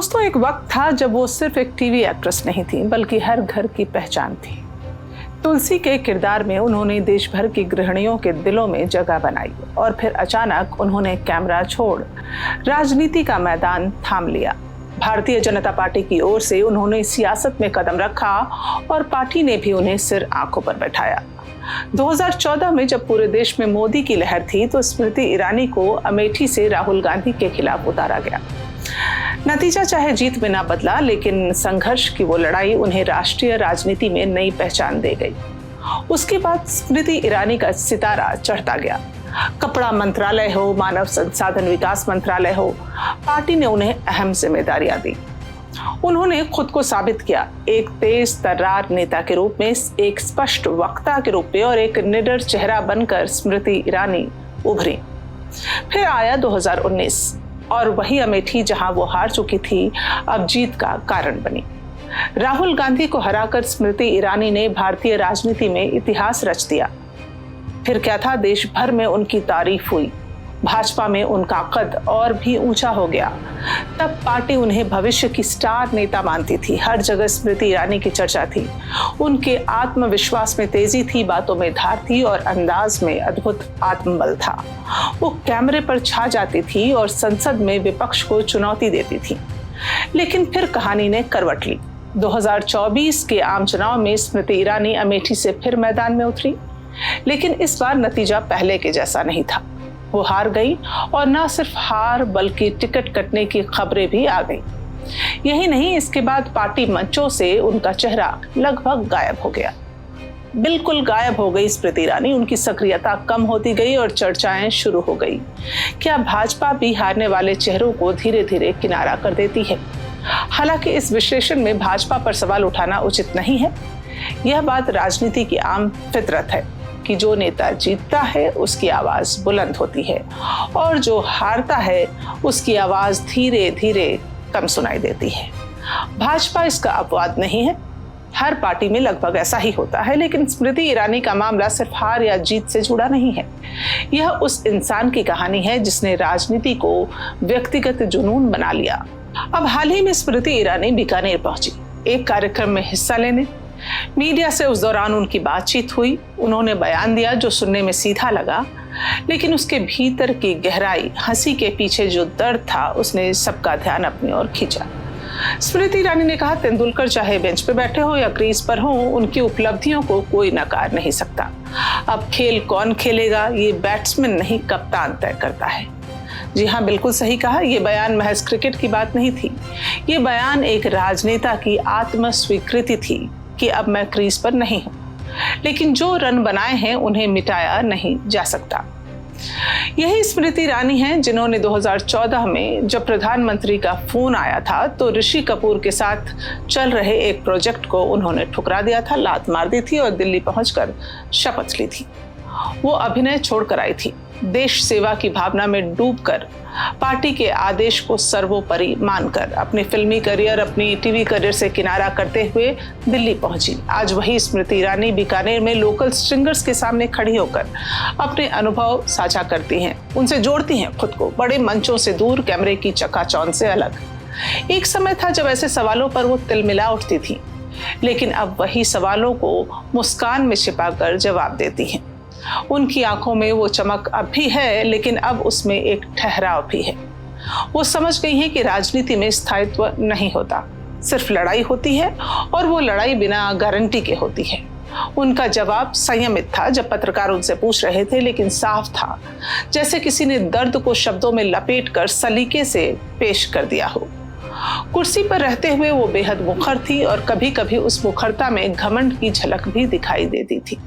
दोस्तों, एक वक्त था जब वो सिर्फ एक टीवी एक्ट्रेस नहीं थी बल्कि हर घर की पहचान थी। तुलसी के किरदार में उन्होंने देश भर की गृहिणियों के दिलों में जगह बनाई और फिर अचानक उन्होंने कैमरा छोड़ राजनीति का मैदान थाम लिया। भारतीय जनता पार्टी की ओर से उन्होंने सियासत में कदम रखा और पार्टी ने भी उन्हें सिर आंखों पर बैठाया। 2014 में जब पूरे देश में मोदी की लहर थी तो स्मृति ईरानी को अमेठी से राहुल गांधी के खिलाफ उतारा गया। नतीजा चाहे जीत में ना बदला, लेकिन संघर्ष की वो लड़ाई उन्हें राष्ट्रीय राजनीति में नई पहचान दे गई। उसके बाद स्मृति ईरानी का सितारा चढ़ता गया। कपड़ा मंत्रालय हो, मानव संसाधन विकास मंत्रालय हो, पार्टी ने उन्हें अहम जिम्मेदारियां दी। उन्होंने खुद को साबित किया, एक तेज तर्रार नेता के रूप में, एक स्पष्ट वक्ता के रूप में और एक निडर चेहरा बनकर स्मृति ईरानी उभरी। फिर आया 2019 और वही अमेठी जहां वो हार चुकी थी अब जीत का कारण बनी। राहुल गांधी को हराकर स्मृति ईरानी ने भारतीय राजनीति में इतिहास रच दिया। फिर क्या था, देश भर में उनकी तारीफ हुई, भाजपा में उनका कद और भी ऊंचा हो गया। तब पार्टी उन्हें भविष्य की स्टार नेता मानती थी। हर जगह स्मृति ईरानी की चर्चा थी। उनके आत्मविश्वास में तेजी थी, बातों में धार थी और अंदाज में अद्भुत आत्मबल था। वो कैमरे पर छा जाती थी और संसद में विपक्ष को चुनौती देती थी। लेकिन फिर कहानी ने करवट ली। 2024 के आम चुनाव में स्मृति ईरानी अमेठी से फिर मैदान में उतरी, लेकिन इस बार नतीजा पहले के जैसा नहीं था। वो हार गई और न सिर्फ हार बल्कि टिकट कटने की खबरें भी आ गई। यही नहीं, इसके बाद पार्टी मंचों से उनका चेहरा लगभग गायब हो गया। बिल्कुल गायब हो गई स्मृति ईरानी। उनकी सक्रियता कम होती गई और चर्चाएं शुरू हो गई। क्या भाजपा भी हारने वाले चेहरों को धीरे धीरे किनारा कर देती है? हालांकि इस विश्लेषण में भाजपा पर सवाल उठाना उचित नहीं है। यह बात राजनीति की आम फितरत है कि जो नेता जीतता है उसकी आवाज बुलंद होती है और जो हारता है उसकी आवाज धीरे धीरे कम सुनाई देती है। भाजपा इसका अपवाद नहीं है। हर पार्टी में लगभग ऐसा ही होता है, लेकिन स्मृति ईरानी का मामला सिर्फ हार या जीत से जुड़ा नहीं है। यह उस इंसान की कहानी है जिसने राजनीति को व्यक्तिगत जुनून बना लिया। अब हाल ही में स्मृति ईरानी बीकानेर पहुंची एक कार्यक्रम में हिस्सा लेने। मीडिया से उस दौरान उनकी बातचीत हुई। उन्होंने बयान दिया जो सुनने में सीधा लगा, लेकिन उसके भीतर की गहराई, हंसी के पीछे जो दर्द था, उसने सबका ध्यान अपनी ओर खींचा। स्मृति ईरानी ने कहा, तेंदुलकर चाहे बेंच पे बैठे हो या क्रीज पर हो, उनकी उपलब्धियों को कोई नकार नहीं सकता। अब खेल कौन खेलेगा ये बैट्समैन नहीं कप्तान तय करता है। जी हाँ, बिल्कुल सही कहा। ये बयान महज क्रिकेट की बात नहीं थी। ये बयान एक राजनेता की आत्म स्वीकृति थी कि अब मैं क्रीज पर नहीं हूं, लेकिन जो रन बनाए हैं उन्हें मिटाया नहीं जा सकता। यही स्मृति ईरानी हैं जिन्होंने 2014 में जब प्रधानमंत्री का फोन आया था तो ऋषि कपूर के साथ चल रहे एक प्रोजेक्ट को उन्होंने ठुकरा दिया था, लात मार दी थी और दिल्ली पहुंचकर शपथ ली थी। वो अभिनय छोड़कर आई थी। देश सेवा की भावना में डूबकर, पार्टी के आदेश को सर्वोपरि मानकर अपनी फिल्मी करियर, अपनी टीवी करियर से किनारा करते हुए दिल्ली पहुंची। आज वही स्मृति ईरानी बीकानेर में लोकल स्ट्रिंगर्स के सामने खड़ी होकर अपने अनुभव साझा करती हैं, उनसे जोड़ती हैं खुद को, बड़े मंचों से दूर, कैमरे की चकाचौंध से अलग। एक समय था जब ऐसे सवालों पर वो तिलमिला उठती थी, लेकिन अब वही सवालों को मुस्कान में छिपाकर जवाब देती हैं। उनकी आंखों में वो चमक अब भी है, लेकिन अब उसमें एक ठहराव भी है। वो समझ गई हैं कि राजनीति में स्थायित्व नहीं होता, सिर्फ लड़ाई होती है और वो लड़ाई बिना गारंटी के होती है। उनका जवाब संयमित था जब पत्रकार उनसे पूछ रहे थे, लेकिन साफ था, जैसे किसी ने दर्द को शब्दों में लपेटकर सलीके से पेश कर दिया हो। कुर्सी पर रहते हुए वो बेहद मुखर थी और कभी कभी उस मुखरता में घमंड की झलक भी दिखाई देती थी।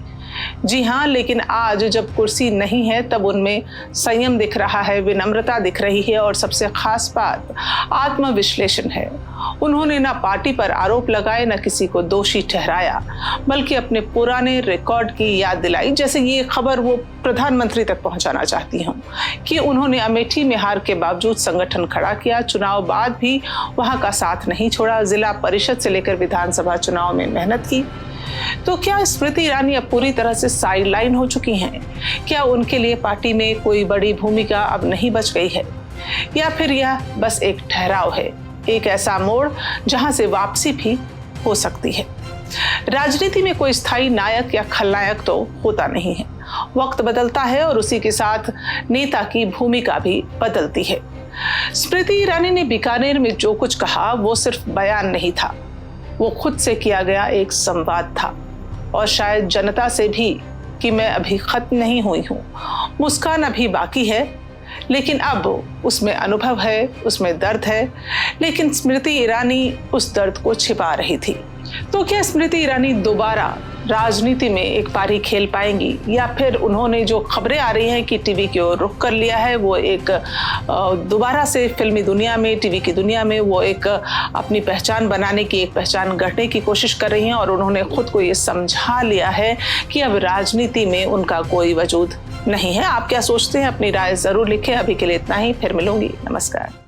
जी हाँ, लेकिन आज जब कुर्सी नहीं है तब उनमें संयम दिख रहा है, विनम्रता दिख रही है और सबसे खास बात आत्मविश्लेषण है। उन्होंने ना पार्टी पर आरोप लगाए, न किसी को दोषी ठहराया, बल्कि अपने पुराने रिकॉर्ड की याद दिलाई। जैसे ये खबर वो प्रधानमंत्री तक पहुंचाना चाहती हूँ कि उन्होंने अमेठी में हार के बावजूद संगठन खड़ा किया, चुनाव बाद भी वहां का साथ नहीं छोड़ा, जिला परिषद से लेकर विधानसभा चुनाव में मेहनत की। तो क्या स्मृति ईरानी अब पूरी तरह से साइडलाइन हो चुकी हैं? क्या उनके लिए पार्टी में कोई बड़ी भूमिका अब नहीं बच गई है, या फिर यह बस एक ठहराव है? एक ऐसा मोड़ जहां से वापसी भी हो सकती है। राजनीति में कोई स्थायी नायक या खलनायक तो होता नहीं है। वक्त बदलता है और उसी के साथ नेता की भूमिका भी बदलती है। स्मृति ईरानी ने बीकानेर में जो कुछ कहा वो सिर्फ बयान नहीं था, वो खुद से किया गया एक संवाद था, और शायद जनता से भी कि मैं अभी खत्म नहीं हुई हूँ, मुस्कान अभी बाकी है। लेकिन अब उसमें अनुभव है, उसमें दर्द है, लेकिन स्मृति ईरानी उस दर्द को छिपा रही थी। तो क्या स्मृति ईरानी दोबारा राजनीति में एक पारी खेल पाएंगी, या फिर उन्होंने जो खबरें आ रही हैं कि टीवी की ओर रुख कर लिया है, वो एक दोबारा से फिल्मी दुनिया में, टीवी की दुनिया में वो एक अपनी पहचान बनाने की, एक पहचान गढ़ने की कोशिश कर रही हैं, और उन्होंने खुद को ये समझा लिया है कि अब राजनीति में उनका कोई वजूद नहीं है। आप क्या सोचते हैं? अपनी राय जरूर लिखें। अभी के लिए इतना ही, फिर मिलूंगी। नमस्कार।